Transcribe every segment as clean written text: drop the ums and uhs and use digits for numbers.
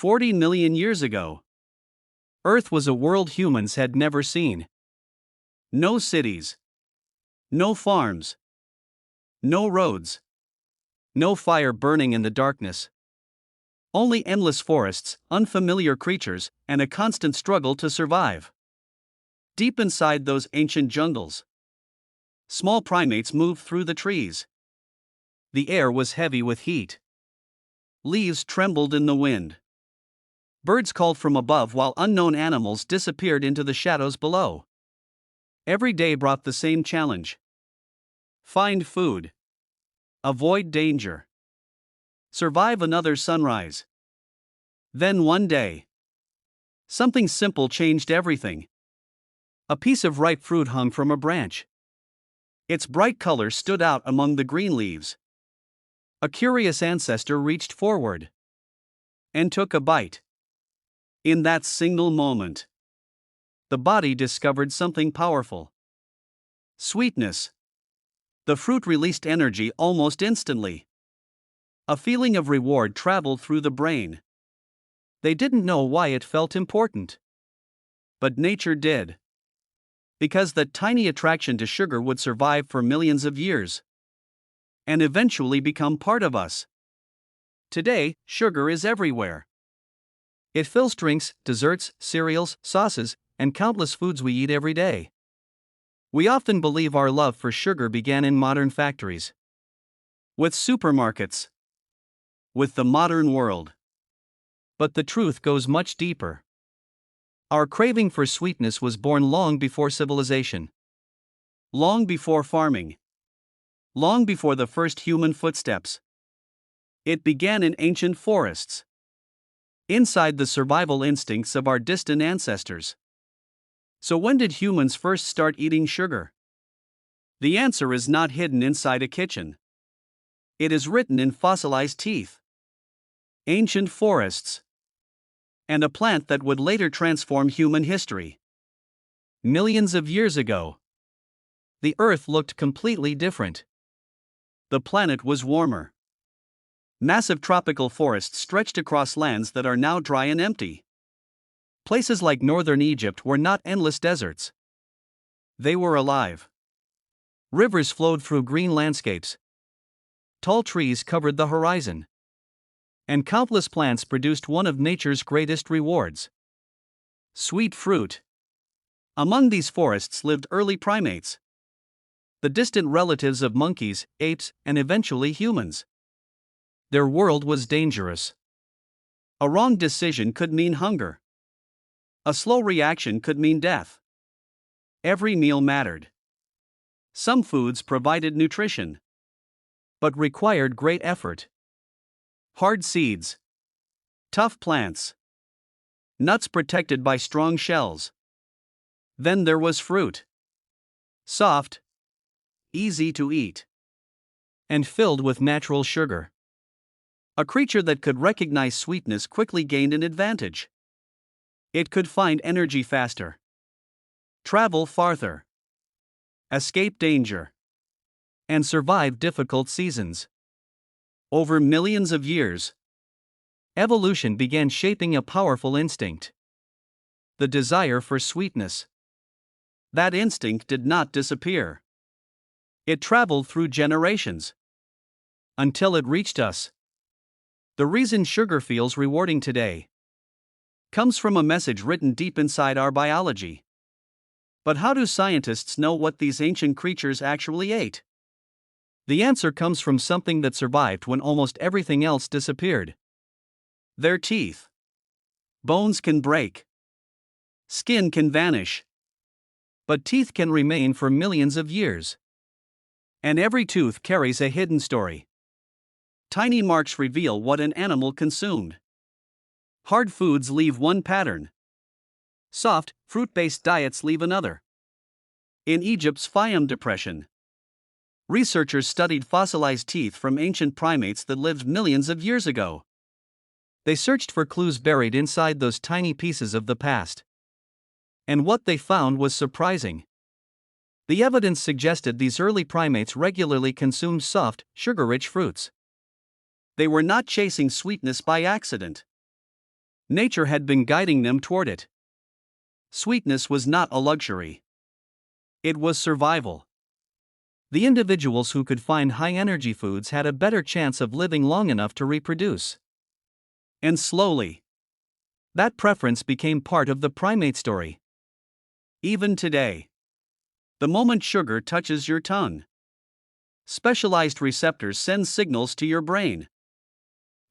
40 million years ago, Earth was a world humans had never seen. No cities, no farms, no roads, no fire burning in the darkness. Only endless forests, unfamiliar creatures, and a constant struggle to survive. Deep inside those ancient jungles, small primates moved through the trees. The air was heavy with heat. Leaves trembled in the wind. Birds called from above while unknown animals disappeared into the shadows below. Every day brought the same challenge: find food, avoid danger, survive another sunrise. Then one day, something simple changed everything. A piece of ripe fruit hung from a branch. Its bright color stood out among the green leaves. A curious ancestor reached forward and took a bite. In that single moment, the body discovered something powerful: sweetness. The fruit released energy almost instantly. A feeling of reward traveled through the brain. They didn't know why it felt important, but nature did. Because that tiny attraction to sugar would survive for millions of years and eventually become part of us. Today, sugar is everywhere. It fills drinks, desserts, cereals, sauces, and countless foods we eat every day. We often believe our love for sugar began in modern factories, with supermarkets, with the modern world. But the truth goes much deeper. Our craving for sweetness was born long before civilization, long before farming, long before the first human footsteps. It began in ancient forests, inside the survival instincts of our distant ancestors. So when did humans first start eating sugar? The answer is not hidden inside a kitchen. It is written in fossilized teeth, ancient forests, and a plant that would later transform human history. Millions of years ago, the Earth looked completely different. The planet was warmer. Massive tropical forests stretched across lands that are now dry and empty. Places like northern Egypt were not endless deserts. They were alive. Rivers flowed through green landscapes. Tall trees covered the horizon. And countless plants produced one of nature's greatest rewards: sweet fruit. Among these forests lived early primates, the distant relatives of monkeys, apes, and eventually humans. Their world was dangerous. A wrong decision could mean hunger. A slow reaction could mean death. Every meal mattered. Some foods provided nutrition, but required great effort. Hard seeds, tough plants, nuts protected by strong shells. Then there was fruit. Soft, easy to eat, and filled with natural sugar. A creature that could recognize sweetness quickly gained an advantage. It could find energy faster, travel farther, escape danger, and survive difficult seasons. Over millions of years, evolution began shaping a powerful instinct: the desire for sweetness. That instinct did not disappear. It traveled through generations until it reached us. The reason sugar feels rewarding today comes from a message written deep inside our biology. But how do scientists know what these ancient creatures actually ate? The answer comes from something that survived when almost everything else disappeared: their teeth. Bones can break, skin can vanish, but teeth can remain for millions of years. And every tooth carries a hidden story. Tiny marks reveal what an animal consumed. Hard foods leave one pattern. Soft, fruit-based diets leave another. In Egypt's Fayum depression, researchers studied fossilized teeth from ancient primates that lived millions of years ago. They searched for clues buried inside those tiny pieces of the past. And what they found was surprising. The evidence suggested these early primates regularly consumed soft, sugar-rich fruits. They were not chasing sweetness by accident. Nature had been guiding them toward it. Sweetness was not a luxury. It was survival. The individuals who could find high-energy foods had a better chance of living long enough to reproduce. And slowly, that preference became part of the primate story. Even today, the moment sugar touches your tongue, specialized receptors send signals to your brain.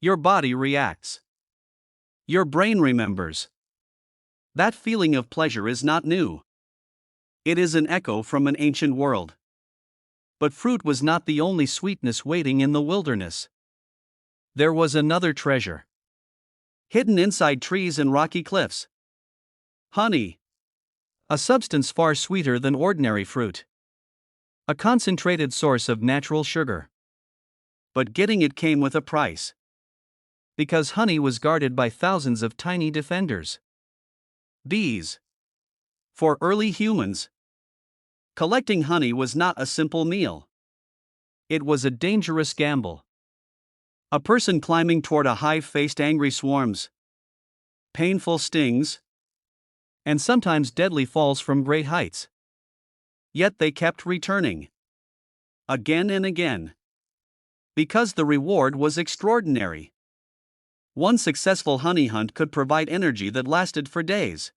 Your body reacts. Your brain remembers. That feeling of pleasure is not new. It is an echo from an ancient world. But fruit was not the only sweetness waiting in the wilderness. There was another treasure, hidden inside trees and rocky cliffs. Honey. A substance far sweeter than ordinary fruit. A concentrated source of natural sugar. But getting it came with a price. Because honey was guarded by thousands of tiny defenders. Bees. For early humans, collecting honey was not a simple meal. It was a dangerous gamble. A person climbing toward a hive faced angry swarms, painful stings, and sometimes deadly falls from great heights. Yet they kept returning. Again and again. Because the reward was extraordinary. One successful honey hunt could provide energy that lasted for days.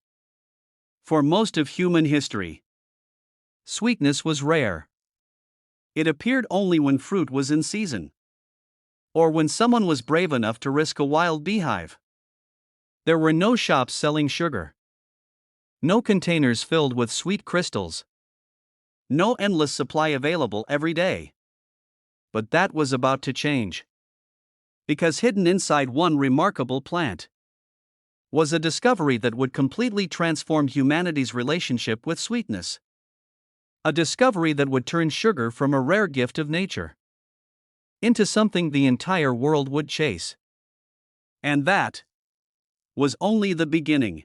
For most of human history, sweetness was rare. It appeared only when fruit was in season, or when someone was brave enough to risk a wild beehive. There were no shops selling sugar, no containers filled with sweet crystals, no endless supply available every day. But that was about to change. Because hidden inside one remarkable plant was a discovery that would completely transform humanity's relationship with sweetness. A discovery that would turn sugar from a rare gift of nature into something the entire world would chase. And that was only the beginning.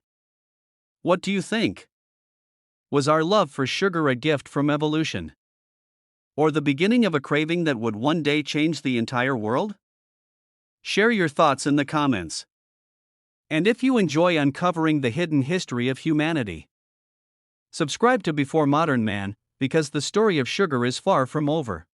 What do you think? Was our love for sugar a gift from evolution? Or the beginning of a craving that would one day change the entire world? Share your thoughts in the comments. And if you enjoy uncovering the hidden history of humanity, subscribe to Before Modern Man, because the story of sugar is far from over.